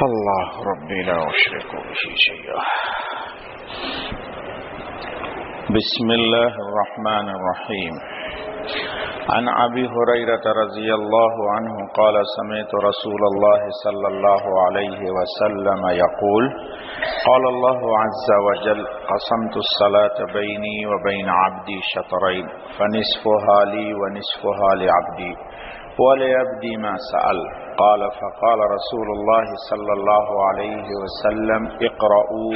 اللہ ربی لا اشرک به شیئا. بسم اللہ الرحمن الرحیم. عن ابی هريرة رضی اللہ عنہ قال سمعت رسول اللہ صلی اللہ علیہ وسلم یقول قال اللہ عز وجل قسمت الصلاة بینی وبین عبدی شطرین فنصفها لی ونصفها لعبدی ولعبدی ما سأل. قال فقال رسول الله صلى الله عليه وسلم اقرأوا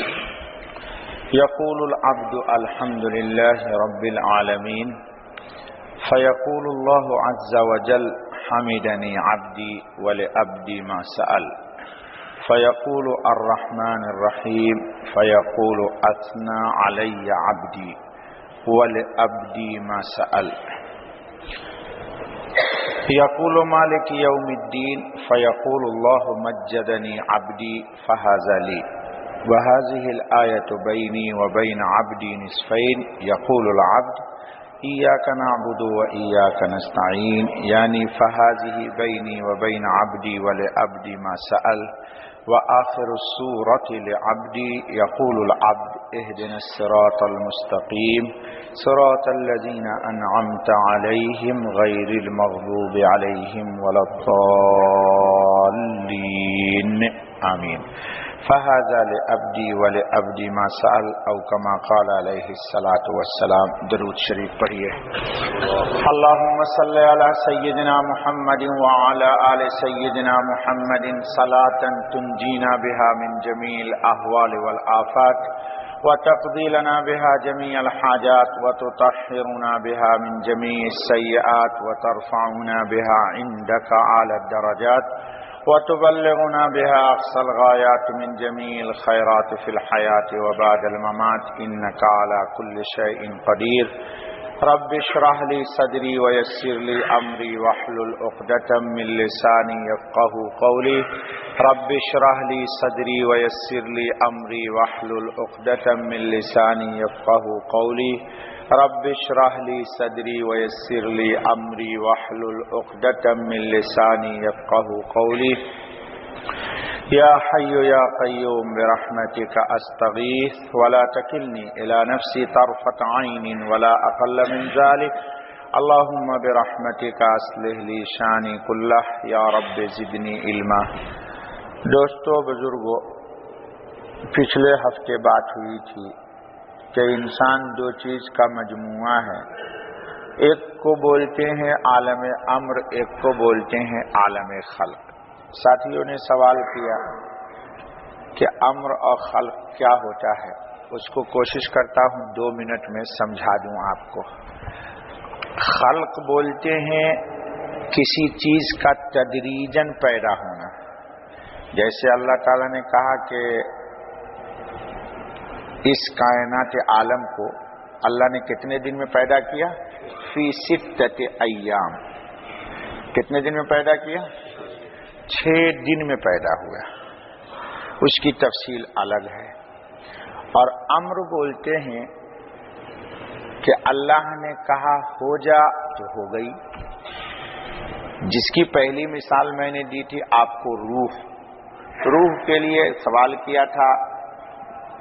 يقول العبد الحمد لله رب العالمين فيقول الله عز وجل حمدني عبدي ولعبدي ما سأل. فيقول الرحمن الرحيم فيقول أثنى علي عبدي ولعبدي ما سأل. يقول مالك يوم الدين فيقول الله مجدني عبدي فهذا لي. وهذه الآية بيني وبين عبدي نصفين. يقول العبد إياك نعبد وإياك نستعين يعني فهذه بيني وبين عبدي ولعبدي ما سأل. وآخر السورة لعبدي يقول العبد اهدنا الصراط المستقيم صراط الذين أنعمت عليهم غير المغضوب عليهم ولا الضالين آمين. فهذا لعبدي ولعبدي ما سأل او كما قال عليه الصلاة والسلام. درود شریف پڑھیے. اللهم صل على سيدنا محمد وعلى آل سيدنا محمد صلاة تنجينا بها من جميع الأهوال والآفات وتقضي لنا بها جميع الحاجات وتطهرنا بها من جميع السيئات وترفعنا بها عندك أعلى الدرجات وتبلغنا بها أقصى الغايات من جميع الخيرات في الحياة وبعد الممات إنك على كل شيء قدير. رب اشرح لي صدري ويسر لي أمري واحلل عقدة من لساني يفقهوا قولي. رب اشرح لي صدري ويسر لي أمري واحلل عقدة من لساني يفقهوا قولي. رب اشرح لي صدري ويسر لي أمري واحلل عقدة من لساني يفقهوا قولي. يا حي يا قيوم برحمتك أستغيث ولا تكلني إلى نفسي طرفة عين ولا أقل من ذلك. اللهم برحمتك أصلح لي شاني كله يا رب زدني علما. دوستو بزرگو، پچھلے ہفتے بات ہوئی تھی کہ انسان دو چیز کا مجموعہ ہے. ایک کو بولتے ہیں عالم امر، ایک کو بولتے ہیں عالم خلق. ساتھیوں نے سوال کیا کہ امر اور خلق کیا ہوتا ہے. اس کو کوشش کرتا ہوں 2 منٹ میں سمجھا دوں آپ کو. خلق بولتے ہیں کسی چیز کا تدریجاً پیدا ہونا. جیسے اللہ تعالیٰ نے کہا کہ اس کائنات عالم کو اللہ نے کتنے دن میں پیدا کیا؟ فی 6 ایام. کتنے دن میں پیدا کیا؟ 6 دن میں پیدا ہوا. اس کی تفصیل الگ ہے. اور امر بولتے ہیں کہ اللہ نے کہا ہو جا تو ہو گئی. جس کی پہلی مثال میں نے دی تھی آپ کو روح کے لیے سوال کیا تھا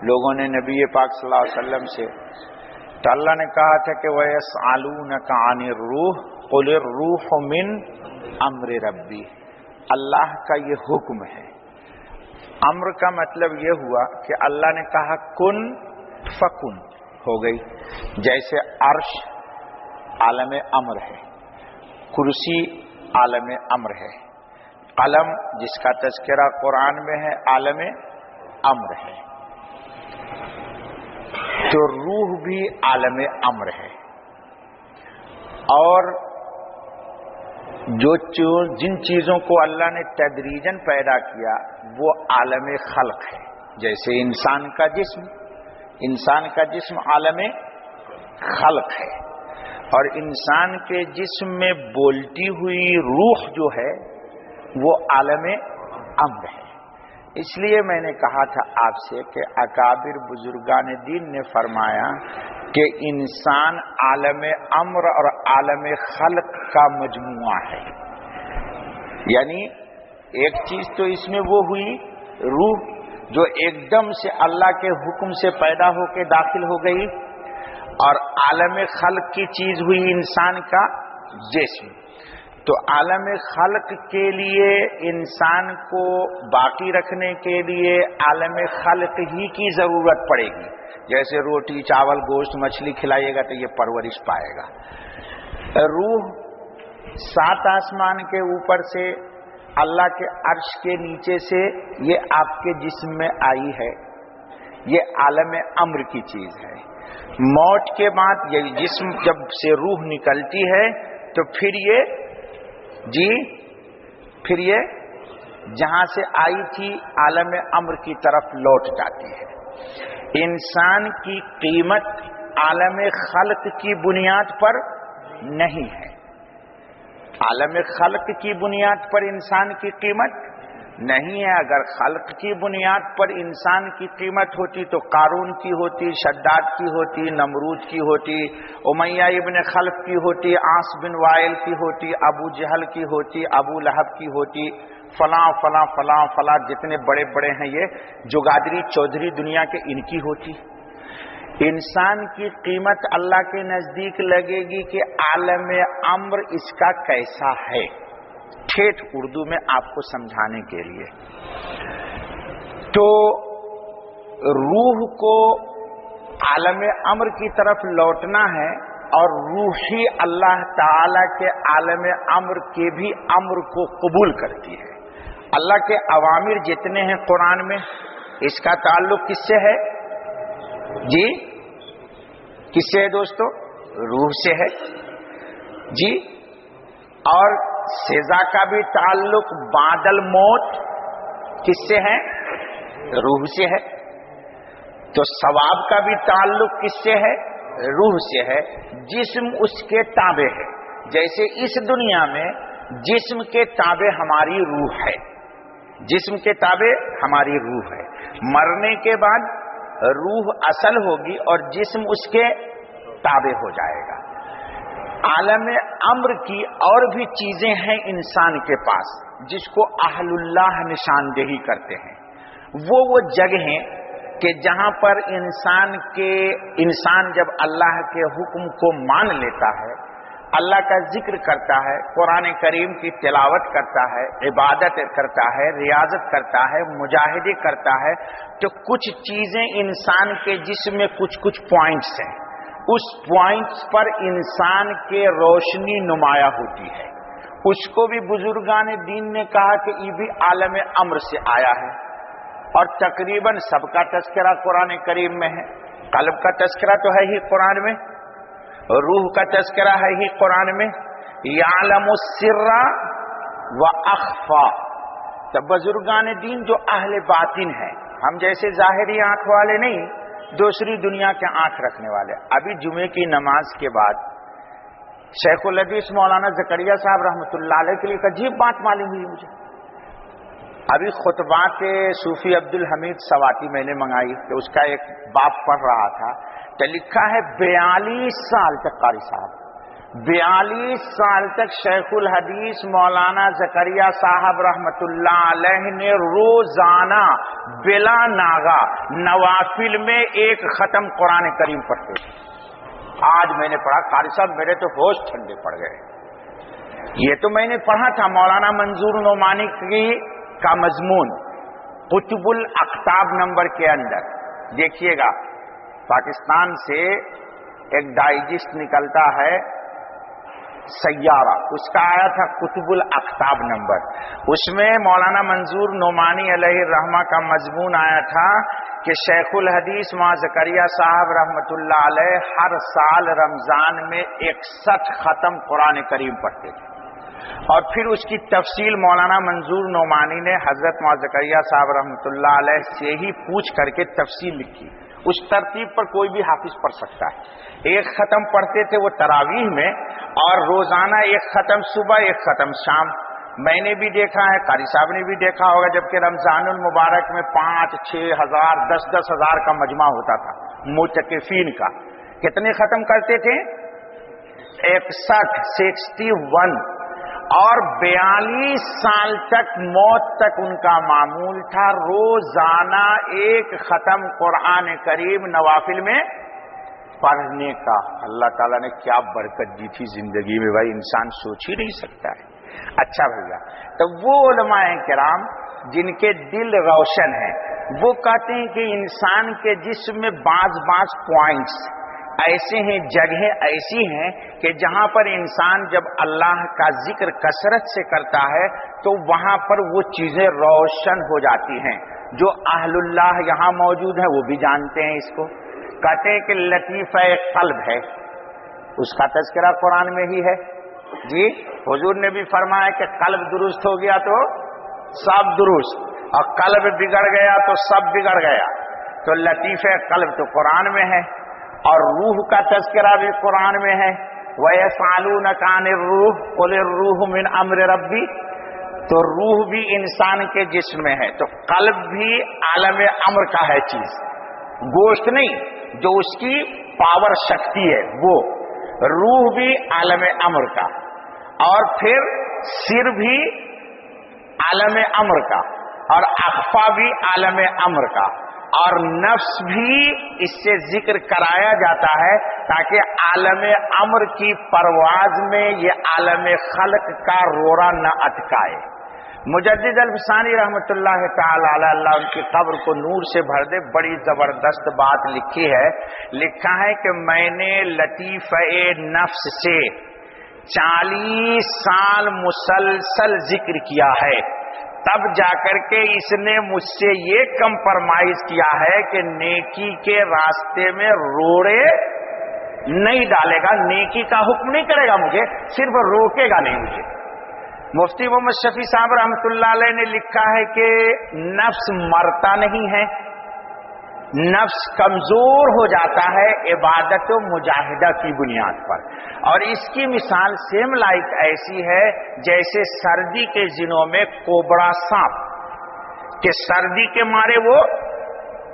لوگوں نے نبی پاک صلی اللہ علیہ وسلم سے. تو اللہ نے کہا تھا کہ وَيَسْأَلُونَكَ عَنِ الرُّوحِ قُلِ الرُّوحُ مِنْ أَمْرِ رَبِّي. اللہ کا یہ حکم ہے. امر کا مطلب یہ ہوا کہ اللہ نے کہا کن فکن، ہو گئی. جیسے عرش عالم امر ہے، کرسی عالم امر ہے، قلم جس کا تذکرہ قرآن میں ہے عالم امر ہے. تو روح بھی عالم امر ہے. اور جن چیزوں کو اللہ نے تدریجاً پیدا کیا وہ عالم خلق ہے. جیسے انسان کا جسم عالم خلق ہے. اور انسان کے جسم میں بولتی ہوئی روح جو ہے وہ عالم امر ہے. اس لیے میں نے کہا تھا آپ سے کہ اکابر بزرگان دین نے فرمایا کہ انسان عالم امر اور عالم خلق کا مجموعہ ہے. یعنی ایک چیز تو اس میں وہ ہوئی روح جو ایک دم سے اللہ کے حکم سے پیدا ہو کے داخل ہو گئی، اور عالم خلق کی چیز ہوئی انسان کا جسم. تو عالم خلق کے لیے انسان کو باقی رکھنے کے لیے عالم خلق ہی کی ضرورت پڑے گی. جیسے روٹی چاول گوشت مچھلی کھلائیے گا تو یہ پرورش پائے گا. روح 7 آسمان کے اوپر سے اللہ کے عرش کے نیچے سے یہ آپ کے جسم میں آئی ہے. یہ عالم امر کی چیز ہے. موت کے بعد یہ جسم جب سے روح نکلتی ہے تو پھر یہ جہاں سے آئی تھی عالم امر کی طرف لوٹ جاتی ہے. انسان کی قیمت عالم خلق کی بنیاد پر نہیں ہے. عالم خلق کی بنیاد پر انسان کی قیمت نہیں ہے. اگر خلق کی بنیاد پر انسان کی قیمت ہوتی تو قارون کی ہوتی، شداد کی ہوتی، نمرود کی ہوتی، امیہ ابن خلف کی ہوتی، عاص بن وائل کی ہوتی، ابو جہل کی ہوتی، ابو لہب کی ہوتی، فلاں فلاں فلاں فلاں جتنے بڑے بڑے ہیں یہ جگادری چودھری دنیا کے ان کی ہوتی. انسان کی قیمت اللہ کے نزدیک لگے گی کہ عالم امر اس کا کیسا ہے. ٹھیٹھ اردو میں آپ کو سمجھانے کے لیے تو روح کو عالم امر کی طرف لوٹنا ہے، اور روح ہی اللہ تعالی کے عالم امر کے بھی امر کو قبول کرتی ہے. اللہ کے اوامر جتنے ہیں قرآن میں، اس کا تعلق کس سے ہے؟ جی کس سے ہے دوستو؟ روح سے ہے جی. اور سزا کا بھی تعلق بعد الموت کس سے ہے؟ روح سے ہے. تو ثواب کا بھی تعلق کس سے ہے؟ روح سے ہے. جسم اس کے تابع ہے. جیسے اس دنیا میں جسم کے تابع ہماری روح ہے، جسم کے تابع ہماری روح ہے. مرنے کے بعد روح اصل ہوگی اور جسم اس کے تابع ہو جائے گا. عالم امر کی اور بھی چیزیں ہیں انسان کے پاس جس کو اہل اللہ نشاندہی کرتے ہیں. وہ جگہیں کہ جہاں پر انسان جب اللہ کے حکم کو مان لیتا ہے، اللہ کا ذکر کرتا ہے، قرآن کریم کی تلاوت کرتا ہے، عبادت کرتا ہے، ریاضت کرتا ہے، مجاہدے کرتا ہے، تو کچھ چیزیں انسان کے جسم میں کچھ پوائنٹس ہیں. اس پوائنٹس پر انسان کے روشنی نمایاں ہوتی ہے. اس کو بھی بزرگان دین نے کہا کہ یہ بھی عالم امر سے آیا ہے. اور تقریباً سب کا تذکرہ قرآن کریم میں ہے. قلب کا تذکرہ تو ہے ہی قرآن میں، روح کا تذکرہ ہے ہی قرآن میں. یعلم السر و اخفا. تو بزرگان دین جو اہل باطن ہیں، ہم جیسے ظاہری آنکھ والے نہیں، دوسری دنیا کے آنکھ رکھنے والے. ابھی جمعے کی نماز کے بعد شیخ الحدیث مولانا زکریا صاحب رحمۃ اللہ علیہ کے لیے ایک عجیب بات معلوم ہوئی مجھے. ابھی خطبات صوفی عبد الحمید سواتی میں نے منگائی کہ اس کا ایک باب پڑھ رہا تھا، تو لکھا ہے 42 سال تک قاری صاحب 42 سال تک شیخ الحدیث مولانا زکریا صاحب رحمت اللہ علیہ نے روزانہ بلا ناغا نوافل میں ایک ختم قرآن کریم پڑھتے. آج میں نے پڑھا قاری صاحب میرے تو ہوش ٹھنڈے پڑ گئے. یہ تو میں نے پڑھا تھا مولانا منظور نعمانی کا مضمون قطب الاقطاب نمبر کے اندر. دیکھیے گا پاکستان سے ایک ڈائجسٹ نکلتا ہے سیارہ، اس کا آیا تھا قطب الاقطاب نمبر. اس میں مولانا منظور نعمانی علیہ الرحمہ کا مضمون آیا تھا کہ شیخ الحدیث ماں زکریا صاحب رحمت اللہ علیہ ہر سال رمضان میں 61 ختم قرآن کریم پڑھتے تھے. اور پھر اس کی تفصیل مولانا منظور نعمانی نے حضرت ماں زکریا صاحب رحمت اللہ علیہ سے ہی پوچھ کر کے تفصیل لکھی. اس ترتیب پر کوئی بھی حافظ پڑھ سکتا ہے. ایک ختم پڑھتے تھے وہ تراویح میں، اور روزانہ ایک ختم صبح ایک ختم شام. میں نے بھی دیکھا ہے، قاری صاحب نے بھی دیکھا ہوگا، جبکہ رمضان المبارک میں 5-6 ہزار 10-10 ہزار کا مجمع ہوتا تھا معتکفین کا. کتنے ختم کرتے تھے؟ 61. اور 42 سال تک موت تک ان کا معمول تھا روزانہ ایک ختم قرآن کریم نوافل میں پڑھنے کا۔ اللہ تعالیٰ نے کیا برکت دی تھی زندگی میں، بھائی انسان سوچ ہی نہیں سکتا ہے۔ اچھا بھیا، تو وہ علماء کرام جن کے دل روشن ہیں وہ کہتے ہیں کہ انسان کے جسم میں بعض پوائنٹس ایسے ہیں، جگہیں ایسی ہیں کہ جہاں پر انسان جب اللہ کا ذکر کثرت سے کرتا ہے تو وہاں پر وہ چیزیں روشن ہو جاتی ہیں۔ جو اہل اللہ یہاں موجود ہیں وہ بھی جانتے ہیں اس کو، کہتے ہیں کہ لطیفہ قلب ہے، اس کا تذکرہ قرآن میں ہی ہے۔ جی حضور نے بھی فرمایا کہ قلب درست ہو گیا تو سب درست، اور قلب بگڑ گیا تو سب بگڑ گیا۔ تو لطیفہ قلب تو قرآن میں ہے، اور روح کا تذکرہ بھی قرآن میں ہے۔ وَيَسْأَلُونَكَ عَنِ الرُّوحِ قُلِ الرُّوحُ مِنْ أَمْرِ رَبِّي، تو روح بھی انسان کے جسم میں ہے، تو قلب بھی عالم امر کا ہے چیز، گوشت نہیں، جو اس کی پاور شکتی ہے وہ۔ روح بھی عالم امر کا، اور پھر سر بھی عالم امر کا، اور اخفا بھی عالم امر کا، اور نفس بھی اس سے ذکر کرایا جاتا ہے تاکہ عالم امر کی پرواز میں یہ عالم خلق کا رورا نہ اٹکائے۔ مجدد الفسانی رحمۃ اللہ تعالی علیہ، اللہ ان کی قبر کو نور سے بھر دے، بڑی زبردست بات لکھی ہے۔ لکھا ہے کہ میں نے لطیفہ نفس سے 40 سال مسلسل ذکر کیا ہے، تب جا کر کے اس نے مجھ سے یہ کمپرمائز کیا ہے کہ نیکی کے راستے میں روڑے نہیں ڈالے گا، نیکی کا حکم نہیں کرے گا مجھے، صرف روکے گا نہیں مجھے۔ مفتی محمد شفیع صاحب رحمۃ اللہ علیہ نے لکھا ہے کہ نفس مرتا نہیں ہے، نفس کمزور ہو جاتا ہے عبادت و مجاہدہ کی بنیاد پر، اور اس کی مثال سیم لائک ایسی ہے جیسے سردی کے دنوں میں کوبرا سانپ، کہ سردی کے مارے وہ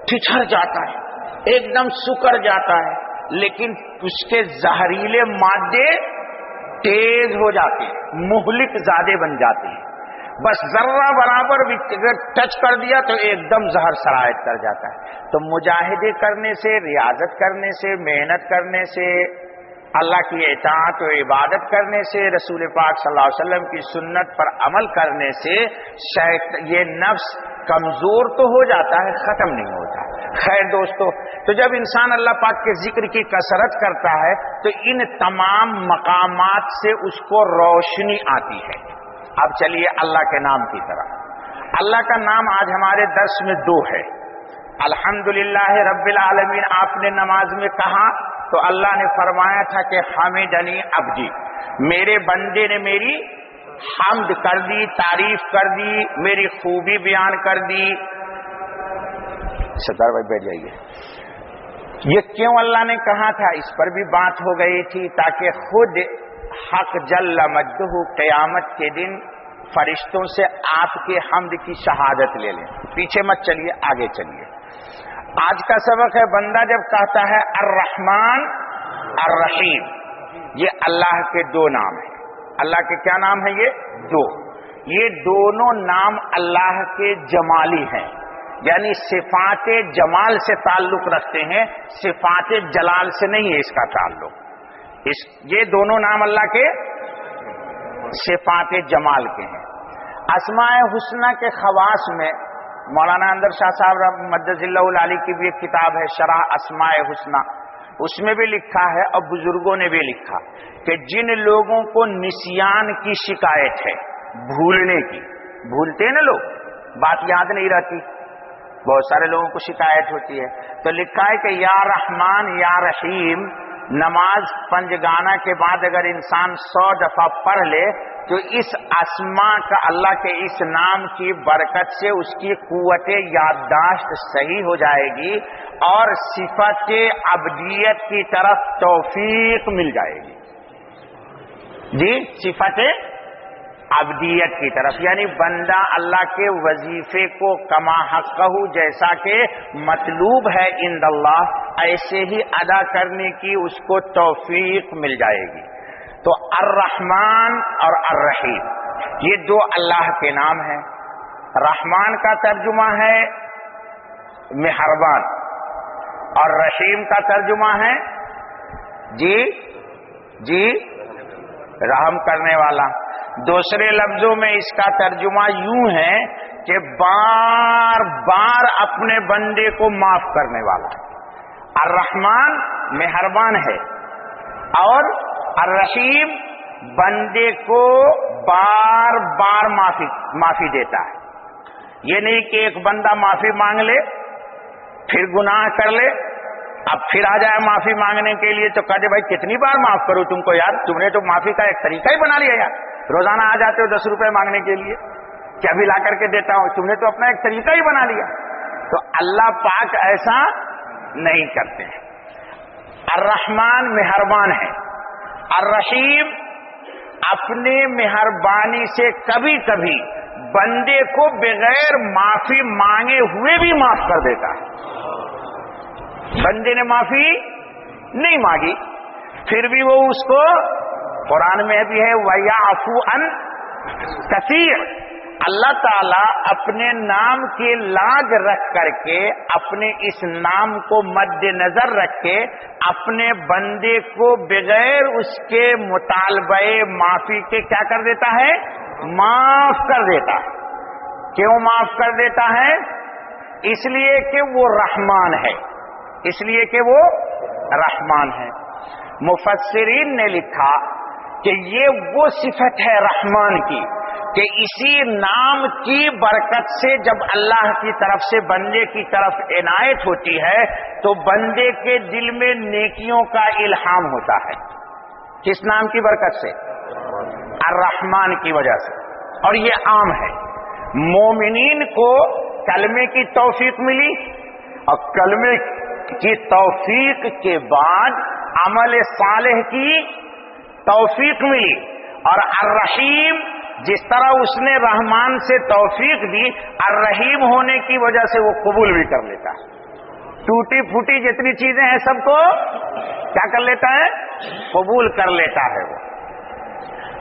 ٹھٹھر جاتا ہے، ایک دم سکڑ جاتا ہے، لیکن اس کے زہریلے مادے تیز ہو جاتے ہیں، مہلک زیادہ بن جاتے ہیں، بس ذرہ برابر بھی اگر ٹچ کر دیا تو ایک دم زہر سرایت کر جاتا ہے۔ تو مجاہدے کرنے سے، ریاضت کرنے سے، محنت کرنے سے، اللہ کی اطاعت و عبادت کرنے سے، رسول پاک صلی اللہ علیہ وسلم کی سنت پر عمل کرنے سے یہ نفس کمزور تو ہو جاتا ہے، ختم نہیں ہوتا۔ خیر دوستو، تو جب انسان اللہ پاک کے ذکر کی کثرت کرتا ہے تو ان تمام مقامات سے اس کو روشنی آتی ہے۔ اب چلیے اللہ کے نام کی طرف۔ اللہ کا نام آج ہمارے درس میں 2 ہے۔ الحمدللہ رب العالمین آپ نے نماز میں کہا تو اللہ نے فرمایا تھا کہ حمدنی عبدی، میرے بندے نے میری حمد کر دی، تعریف کر دی، میری خوبی بیان کر دی۔ ستار بھائی بیٹھ جائیے۔ یہ کیوں اللہ نے کہا تھا اس پر بھی بات ہو گئی تھی، تاکہ خود حق جل مجدہ قیامت کے دن فرشتوں سے آپ کے حمد کی شہادت لے لیں۔ پیچھے مت چلیے، آگے چلیے۔ آج کا سبق ہے، بندہ جب کہتا ہے الرحمن الرحیم، یہ اللہ کے 2 نام ہیں۔ اللہ کے کیا نام ہیں؟ یہ 2۔ یہ دونوں نام اللہ کے جمالی ہیں، یعنی صفات جمال سے تعلق رکھتے ہیں، صفات جلال سے نہیں ہے اس کا تعلق۔ یہ دونوں نام اللہ کے صفات جمال کے ہیں۔ اسماء حسنہ کے خواص میں مولانا اندر شاہ صاحب مدد اللہ العلی کی بھی ایک کتاب ہے شرح اسماء حسنہ، اس میں بھی لکھا ہے اور بزرگوں نے بھی لکھا کہ جن لوگوں کو نسیان کی شکایت ہے، بھولنے کی، بھولتے ہیں نا لوگ، بات یاد نہیں رہتی، بہت سارے لوگوں کو شکایت ہوتی ہے، تو لکھا ہے کہ یا رحمان یا رحیم نماز پنجگانہ کے بعد اگر انسان 100 دفعہ پڑھ لے تو اس اسماء کا، اللہ کے اس نام کی برکت سے اس کی قوت یادداشت صحیح ہو جائے گی اور صفت عبدیت کی طرف توفیق مل جائے گی۔ جی، صفت عبدیت کی طرف، یعنی بندہ اللہ کے وظیفے کو کما حقہ، جیسا کہ مطلوب ہے عند اللہ، ایسے ہی ادا کرنے کی اس کو توفیق مل جائے گی۔ تو الرحمن اور الرحیم یہ دو اللہ کے نام ہیں. رحمان کا ترجمہ ہے مہربان اور رحیم کا ترجمہ ہے جی رحم کرنے والا. دوسرے لفظوں میں اس کا ترجمہ یوں ہے کہ بار بار اپنے بندے کو معاف کرنے والا. الرحمن مہربان ہے اور الرحیم بندے کو بار بار معافی دیتا ہے. یہ نہیں کہ ایک بندہ معافی مانگ لے پھر گناہ کر لے اب پھر آ جائے معافی مانگنے کے لیے تو کہتے بھائی کتنی بار معاف کروں تم کو یار, تم نے تو معافی کا ایک طریقہ ہی بنا لیا یار. روزانہ آ جاتے ہو 10 روپے مانگنے کے لیے کہ ابھی لا کر کے دیتا ہوں, تم نے تو اپنا ایک طریقہ ہی بنا لیا. تو اللہ پاک ایسا نہیں کرتے ہیں. الرحمن مہربان ہے, الرحیم اپنے مہربانی سے کبھی کبھی بندے کو بغیر معافی مانگے ہوئے بھی معاف کر دیتا ہے. بندے نے معافی نہیں مانگی پھر بھی وہ اس کو, قرآن میں بھی ہے وَيَعْفُو عَنْ كَثِيرٍ, اللہ تعالیٰ اپنے نام کی لاج رکھ کر کے اپنے اس نام کو مد نظر رکھ کے اپنے بندے کو بغیر اس کے مطالبہ معافی کے کیا کر دیتا ہے, معاف کر دیتا ہے. کیوں معاف کر دیتا ہے؟ اس لیے کہ وہ رحمان ہے, اس لیے کہ وہ رحمان ہے. مفسرین نے لکھا کہ یہ وہ صفت ہے رحمان کی کہ اسی نام کی برکت سے جب اللہ کی طرف سے بندے کی طرف عنایت ہوتی ہے تو بندے کے دل میں نیکیوں کا الہام ہوتا ہے. کس نام کی برکت سے؟ الرحمن کی وجہ سے. اور یہ عام ہے, مومنین کو کلمے کی توفیق ملی اور کلمے کی توفیق کے بعد عمل صالح کی توفیق ملی. اور الرحیم جس طرح اس نے رحمان سے توفیق دی, الرحیم ہونے کی وجہ سے وہ قبول بھی کر لیتا ہے. ٹوٹی پھوٹی جتنی چیزیں ہیں سب کو کیا کر لیتا ہے, قبول کر لیتا ہے وہ.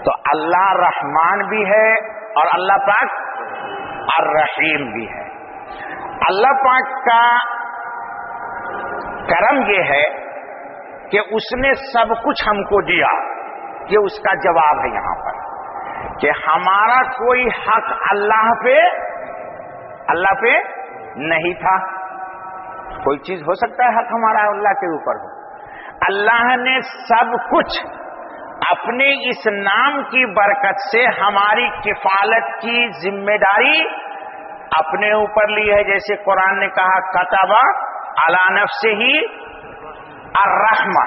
تو اللہ رحمان بھی ہے اور اللہ پاک الرحیم بھی ہے. اللہ پاک کا کرم یہ ہے کہ اس نے سب کچھ ہم کو دیا. یہ اس کا جواب ہے یہاں پر کہ ہمارا کوئی حق اللہ پہ نہیں تھا. کوئی چیز ہو سکتا ہے حق ہمارا اللہ کے اوپر ہو. اللہ نے سب کچھ اپنے اس نام کی برکت سے ہماری کفالت کی ذمہ داری اپنے اوپر لی ہے. جیسے قرآن نے کہا کتب علی نفسہ الرحمہ,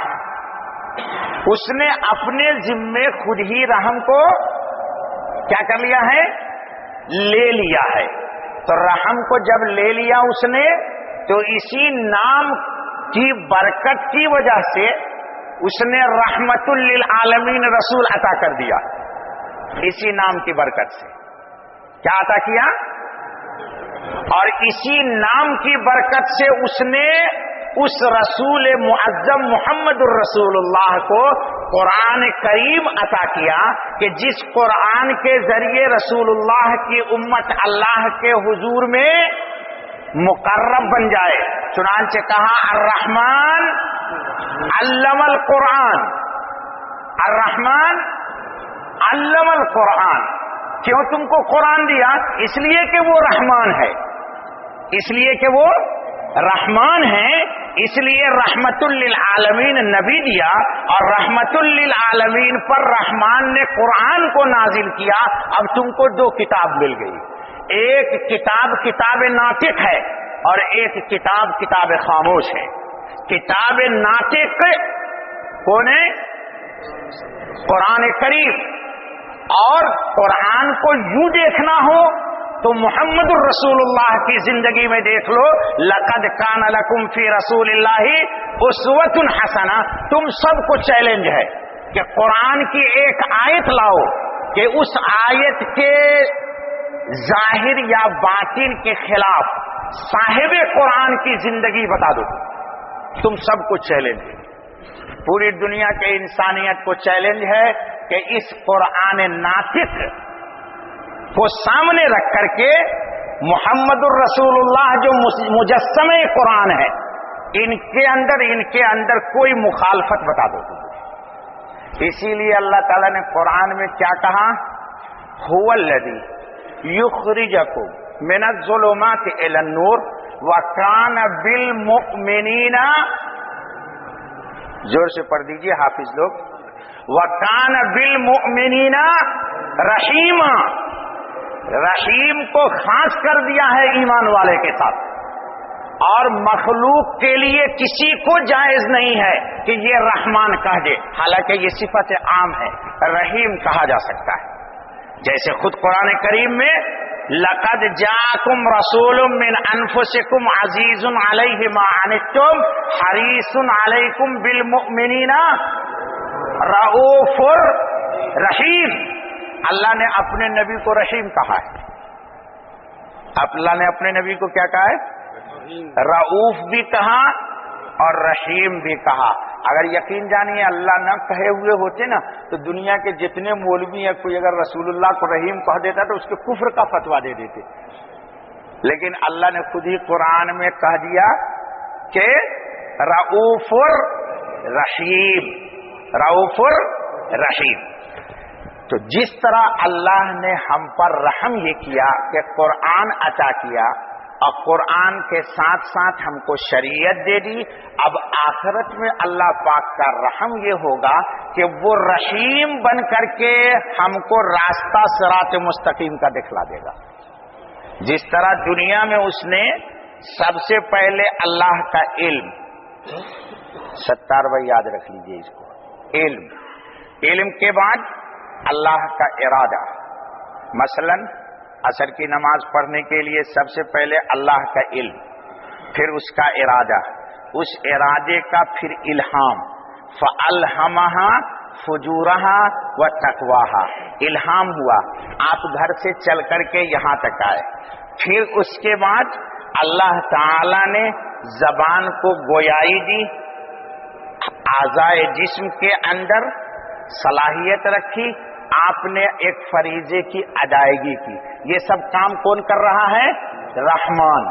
اس نے اپنے ذمے خود ہی رحم کو کیا کر لیا ہے, لے لیا ہے. تو رحم کو جب لے لیا اس نے تو اسی نام کی برکت کی وجہ سے اس نے رحمت للعالمین رسول عطا کر دیا. اسی نام کی برکت سے کیا عطا کیا, اور اسی نام کی برکت سے اس نے اس رسول معظم محمد الرسول اللہ کو قرآن کریم عطا کیا کہ جس قرآن کے ذریعے رسول اللہ کی امت اللہ کے حضور میں مقرب بن جائے. چنانچہ کہا الرحمن علم القرآن, الرحمن علم القرآن. کیوں تم کو قرآن دیا؟ اس لیے کہ وہ رحمان ہے, اس لیے کہ وہ رحمان ہے, اس لیے رحمت للعالمین نبی دیا اور رحمت للعالمین پر رحمان نے قرآن کو نازل کیا. اب تم کو دو کتاب مل گئی, ایک کتاب کتاب ناطق ہے اور ایک کتاب کتاب خاموش ہے. کتاب ناطق کون ہے؟ قرآن کریم. اور قرآن کو یوں دیکھنا ہو تو محمد الرسول اللہ کی زندگی میں دیکھ لو, لقد کان لکم فی رسول اللہ اسوۃ حسنہ. تم سب کو چیلنج ہے کہ قرآن کی ایک آیت لاؤ کہ اس آیت کے ظاہر یا باطن کے خلاف صاحب قرآن کی زندگی بتا دو. تم سب کو چیلنج ہے. پوری دنیا کے انسانیت کو چیلنج ہے کہ اس قرآن ناطق کو سامنے رکھ کر کے محمد الرسول اللہ جو مجسمہ قرآن ہے ان کے اندر کوئی مخالفت بتا دو. اسی لیے اللہ تعالیٰ نے قرآن میں کیا کہا؟ هو الذی یخرجکم من الظلمات الی النور وکان بالمؤمنین، زور سے پڑھ دیجئے حافظ لوگ، وکان بالمؤمنین رحیما، رحیم کو خاص کر دیا ہے ایمان والے کے ساتھ، اور مخلوق کے لیے کسی کو جائز نہیں ہے کہ یہ رحمان کہہ دے، حالانکہ یہ صفت عام ہے، رحیم کہا جا سکتا ہے. جیسے خود قرآن کریم میں لقد جاءکم رسول من انفسکم عزیز علیہ ما عنتم حریص علیکم بالمؤمنین رؤوف رحیم. اللہ نے اپنے نبی کو رحیم کہا ہے. اللہ نے اپنے نبی کو کیا کہا ہے؟ رؤوف بھی کہا اور رحیم بھی کہا. اگر یقین جانیے اللہ نہ کہے ہوئے ہوتے نا تو دنیا کے جتنے مولوی ہیں کوئی اگر رسول اللہ کو رحیم کہہ دیتا تو اس کے کفر کا فتویٰ دے دیتے. لیکن اللہ نے خود ہی قرآن میں کہہ دیا کہ رؤوف رحیم، رؤوف رحیم. تو جس طرح اللہ نے ہم پر رحم یہ کیا کہ قرآن عطا کیا اور قرآن کے ساتھ ساتھ ہم کو شریعت دے دی، اب آخرت میں اللہ پاک کا رحم یہ ہوگا کہ وہ رحیم بن کر کے ہم کو راستہ صراط مستقیم کا دکھلا دے گا. جس طرح دنیا میں اس نے سب سے پہلے اللہ کا علم، ستار بھائی یاد رکھ لیجئے اس کو، علم کے بعد اللہ کا ارادہ. مثلا عصر کی نماز پڑھنے کے لیے سب سے پہلے اللہ کا علم، پھر اس کا ارادہ، اس ارادے کا پھر الہام، فَأَلْهَمَهَا فُجُورَهَا وَتَقْوَاهَا، الہام ہوا، آپ گھر سے چل کر کے یہاں تک آئے. پھر اس کے بعد اللہ تعالی نے زبان کو گویائی دی، اعضائے جسم کے اندر صلاحیت رکھی، آپ نے ایک فریضے کی ادائیگی کی. یہ سب کام کون کر رہا ہے؟ رحمان.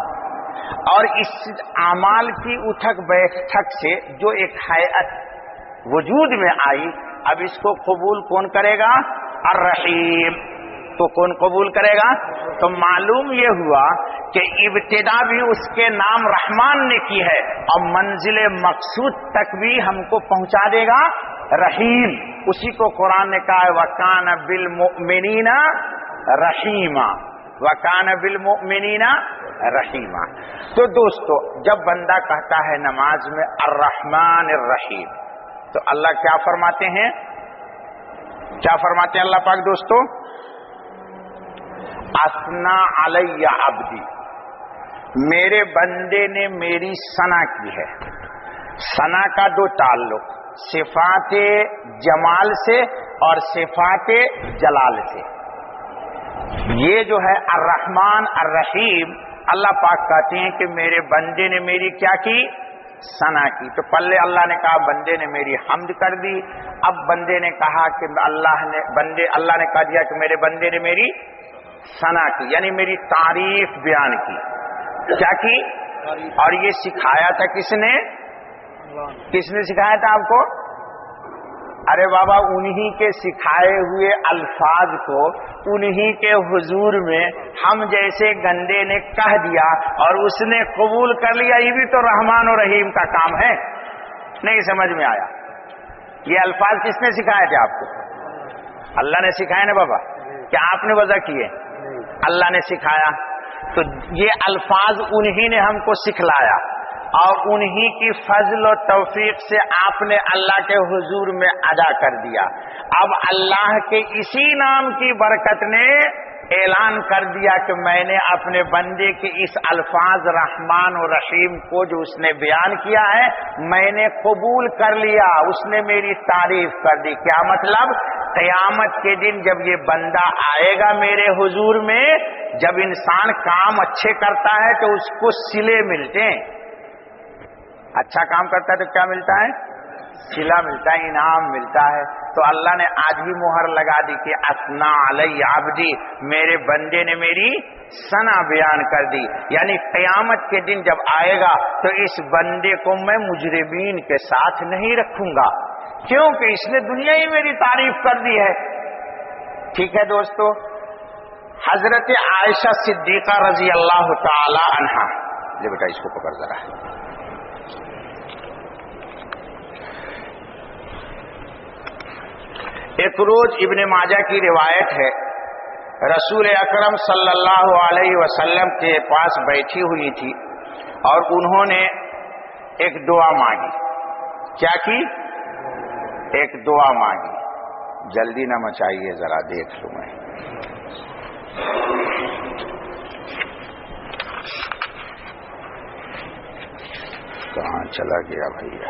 اور اس اعمال کی اٹھک بیٹھک سے جو ایک حیات وجود میں آئی، اب اس کو قبول کون کرے گا؟ الرحیم. تو کون قبول کرے گا؟ تو معلوم یہ ہوا کہ ابتدا بھی اس کے نام رحمان نے کی ہے اور منزل مقصود تک بھی ہم کو پہنچا دے گا رحیم. اسی کو قرآن نے کہا ہے وَكَانَ بِالْمُؤْمِنِينَ رَحِيمًا، وَكَانَ بِالْمُؤْمِنِينَ رَحِيمًا. تو دوستو جب بندہ کہتا ہے نماز میں الرحمن الرحیم تو اللہ کیا فرماتے ہیں؟ کیا فرماتے ہیں اللہ پاک دوستو؟ اثنا علی عبدی، میرے بندے نے میری ثنا کی ہے. ثنا کا دو تعلق، صفات جمال سے اور صفات جلال سے. یہ جو ہے الرحمن الرحیم، اللہ پاک کہتے ہیں کہ میرے بندے نے میری کیا کی؟ ثنا کی. تو پہلے اللہ نے کہا بندے نے میری حمد کر دی، اب بندے نے کہا کہ اللہ نے کہہ دیا کہ میرے بندے نے میری ثنا کی، یعنی میری تعریف بیان کی. کیا کی؟ اور یہ سکھایا تھا کس نے؟ کس نے سکھایا تھا آپ کو؟ ارے بابا انہی کے سکھائے ہوئے الفاظ کو انہی کے حضور میں ہم جیسے گندے نے کہہ دیا اور اس نے قبول کر لیا. یہ بھی تو رحمان و رحیم کا کام ہے. نہیں سمجھ میں آیا؟ یہ الفاظ کس نے سکھائے تھے آپ کو؟ اللہ نے سکھائے نا بابا. کیا آپ نے وضع کیے؟ اللہ نے سکھایا. تو یہ الفاظ انہی نے ہم کو سکھلایا اور انہی کی فضل و توفیق سے آپ نے اللہ کے حضور میں ادا کر دیا. اب اللہ کے اسی نام کی برکت نے اعلان کر دیا کہ میں نے اپنے بندے کے اس الفاظ رحمان و رحیم کو جو اس نے بیان کیا ہے میں نے قبول کر لیا، اس نے میری تعریف کر دی. کیا مطلب؟ قیامت کے دن جب یہ بندہ آئے گا میرے حضور میں، جب انسان کام اچھے کرتا ہے تو اس کو صلے ملتے ہیں. اچھا کام کرتا ہے تو کیا ملتا ہے؟ صلہ ملتا ہے، انعام ملتا ہے، تو اللہ نے آج ہی مہر لگا دی کہ اثنا علی عبدی، میرے بندے نے میری ثنا بیان کر دی، یعنی قیامت کے دن جب آئے گا تو اس بندے کو میں مجرمین کے ساتھ نہیں رکھوں گا، کیونکہ اس نے دنیا ہی میری تعریف کر دی ہے۔ ٹھیک ہے دوستو، حضرت عائشہ صدیقہ رضی اللہ تعالی عنہا، لے بیٹا اس کو پکڑ ذرا، ایک روز ابن ماجہ کی روایت ہے، رسول اکرم صلی اللہ علیہ وسلم کے پاس بیٹھی ہوئی تھی اور انہوں نے ایک دعا مانگی۔ کیا کی؟ ایک دعا مانگی۔ جلدی نہ مچائیے، ذرا دیکھ لوں میں۔ کہاں چلا گیا بھیا؟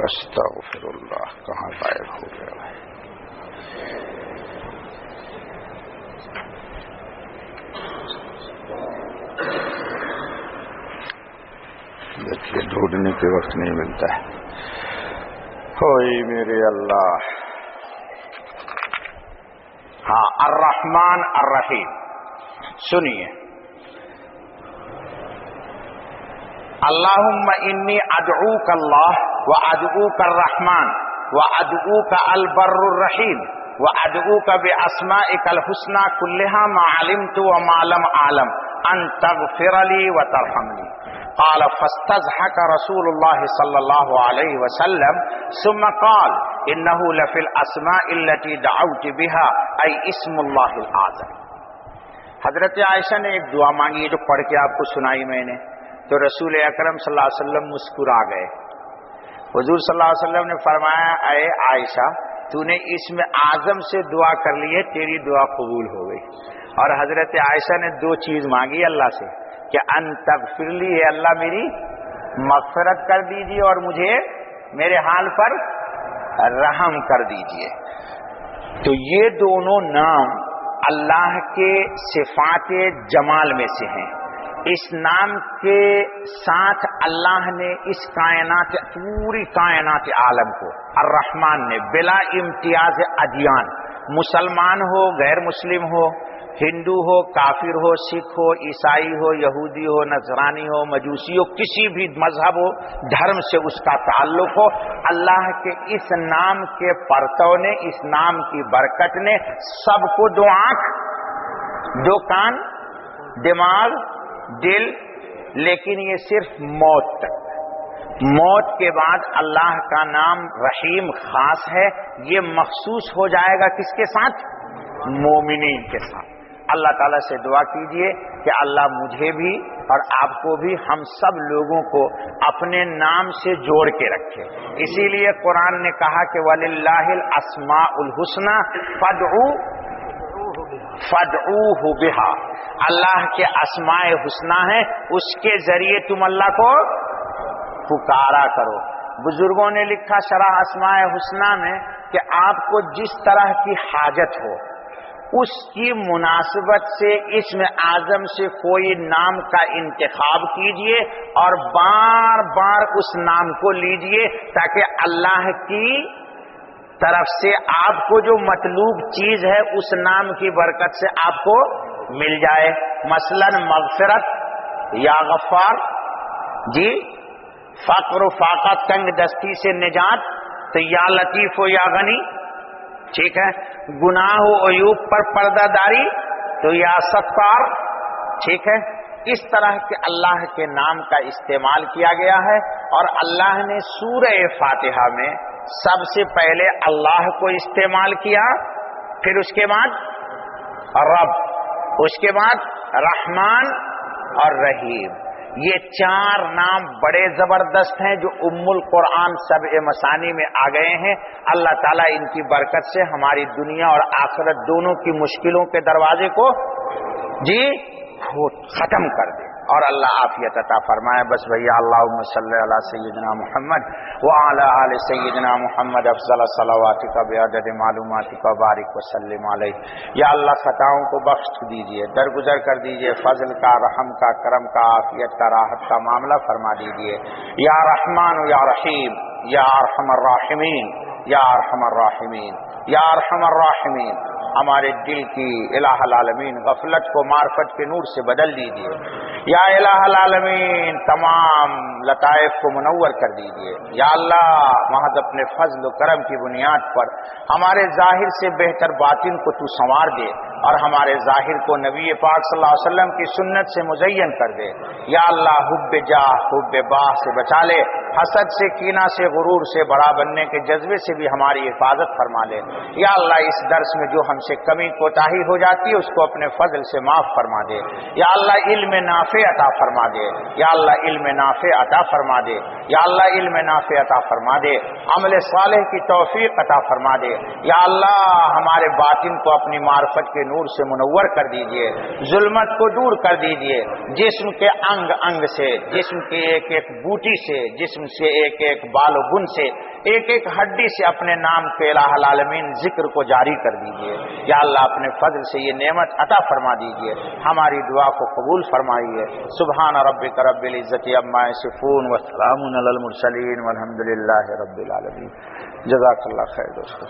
استغفر اللہ، کہاں غائب ہو گیا بھائی؟ دیکھیے ڈھونڈنے کے وقت نہیں ملتا ہے۔ ہوئی میرے اللہ، ہاں، الرحمن الرحیم، سنیے، اللہم انی ادعوک اللہ وادعوک الرحمن وادعوک البر الرحیم وادعوک باسمائک الحسنى كلها ما علمت وما لم اعلم ان تغفر لي وترحمني۔ قال فاستضحك رسول الله صلى الله عليه وسلم ثم قال انه لفي الاسماء التي دعوت بها اي اسم الله الاعظم۔ حضرت عائشہ نے ایک دعا مانگی ہے جو پڑھ کے آپ کو سنائی میں نے، تو رسول اکرم صلی اللہ علیہ وسلم مسکرا گئے۔ حضور صلی اللہ علیہ وسلم نے فرمایا، اے عائشہ، تو نے اسم اعظم سے دعا کر لی ہے، تیری دعا قبول ہو گئی۔ اور حضرت عائشہ نے دو چیز مانگی اللہ سے کہ ان تغفر لی، ہے اللہ میری مغفرت کر دیجیے اور مجھے میرے حال پر رحم کر دیجیے۔ تو یہ دونوں نام اللہ کے صفات جمال میں سے ہیں۔ اس نام کے ساتھ اللہ نے اس کائنات، پوری کائنات عالم کو الرحمن نے بلا امتیاز ادیان، مسلمان ہو، غیر مسلم ہو، ہندو ہو، کافر ہو، سکھ ہو، عیسائی ہو، یہودی ہو، نصرانی ہو، مجوسی ہو، کسی بھی مذہب ہو، دھرم سے اس کا تعلق ہو، اللہ کے اس نام کے پرتو نے، اس نام کی برکت نے سب کو دو آنکھ، دو کان، دماغ، دل، لیکن یہ صرف موت تک، موت کے بعد اللہ کا نام رحیم خاص ہے، یہ مخصوص ہو جائے گا کس کے ساتھ؟ مومنین کے ساتھ۔ اللہ تعالیٰ سے دعا کیجئے کہ اللہ مجھے بھی اور آپ کو بھی، ہم سب لوگوں کو اپنے نام سے جوڑ کے رکھے۔ اسی لیے قرآن نے کہا کہ وَلِلَّهِ الْأَسْمَاءُ الْحُسْنَى فَادْعُوهُ بِهَا، اللہ کے اسماء حسنہ ہیں، اس کے ذریعے تم اللہ کو پکارا کرو۔ بزرگوں نے لکھا شرح اسماء حسنہ میں کہ آپ کو جس طرح کی حاجت ہو اس کی مناسبت سے اسم اعظم سے کوئی نام کا انتخاب کیجئے اور بار بار اس نام کو لیجئے تاکہ اللہ کی طرف سے آپ کو جو مطلوب چیز ہے اس نام کی برکت سے آپ کو مل جائے۔ مثلا مغفرت یا غفار، جی، فقر و فاقہ، تنگ دستی سے نجات تو یا لطیف و یا غنی، ٹھیک ہے، گناہ و عیوب پر پردہ داری تو یا ستار، ٹھیک ہے۔ اس طرح کے اللہ کے نام کا استعمال کیا گیا ہے، اور اللہ نے سورہ فاتحہ میں سب سے پہلے اللہ کو استعمال کیا، پھر اس کے بعد رب، اس کے بعد رحمان اور رحیم۔ یہ چار نام بڑے زبردست ہیں جو ام القرآن سبع مثانی میں آ گئے ہیں۔ اللہ تعالیٰ ان کی برکت سے ہماری دنیا اور آخرت دونوں کی مشکلوں کے دروازے کو جی ختم کر دے۔ اور اللہ عافیت عطا فرمائے. بس بھیا اللہم صلی علی سیدنا محمد وعلی آل سیدنا محمد افضل صلواتک بعدد معلوماتک وبارک وسلم علیہ. یا اللہ خطاؤں کو بخش دیجیے، درگزر کر دیجیے، فضل کا، رحم کا، کرم کا، عافیت کا، راحت کا معاملہ فرما دیجیے. یا رحمان یا رحیم یا ارحم الراحمین یا ارحم الراحمین یا ارحم الراحمین. ہمارے دل کی الہ العالمین غفلت کو معرفت کے نور سے بدل دیجیے. یا الہ العالمین تمام لطائف کو منور کر دیجیے. یا اللہ محض اپنے فضل و کرم کی بنیاد پر ہمارے ظاہر سے بہتر باطن کو تو سنوار دے اور ہمارے ظاہر کو نبی پاک صلی اللہ علیہ وسلم کی سنت سے مزین کر دے. یا اللہ حب جاہ حب باہ سے بچا لے، حسد سے، کینہ سے، غرور سے، بڑا بننے کے جذبے سے بھی ہماری حفاظت فرما لے. یا اللہ اس درس میں جو ہم سے کمی کوتاہی ہو جاتی ہے اس کو اپنے فضل سے معاف فرما دے. یا اللہ علم نافع عطا فرما دے. یا اللہ علم نافع عطا فرما دے. یا اللہ علم نافع عطا فرما دے. عمل صالح کی توفیق عطا فرما دے. یا اللہ ہمارے باطن کو اپنی معرفت کے نور سے منور کر دیجئے، ظلمت کو دور کر دیجئے. جسم کے انگ انگ سے، جسم کے ایک ایک بوٹی سے، جسم سے ایک ایک بال و بن سے، ایک ایک ہڈی سے اپنے نام کے الہ العالمین ذکر کو جاری کر دیجئے. یا اللہ اپنے فضل سے یہ نعمت عطا فرما دیجئے، ہماری دعا کو قبول فرمائیے. سبحان ربک رب العزت عما یصفون وسلام علی المرسلین والحمد للہ رب العالمین. جزاک اللہ خیر دوستو.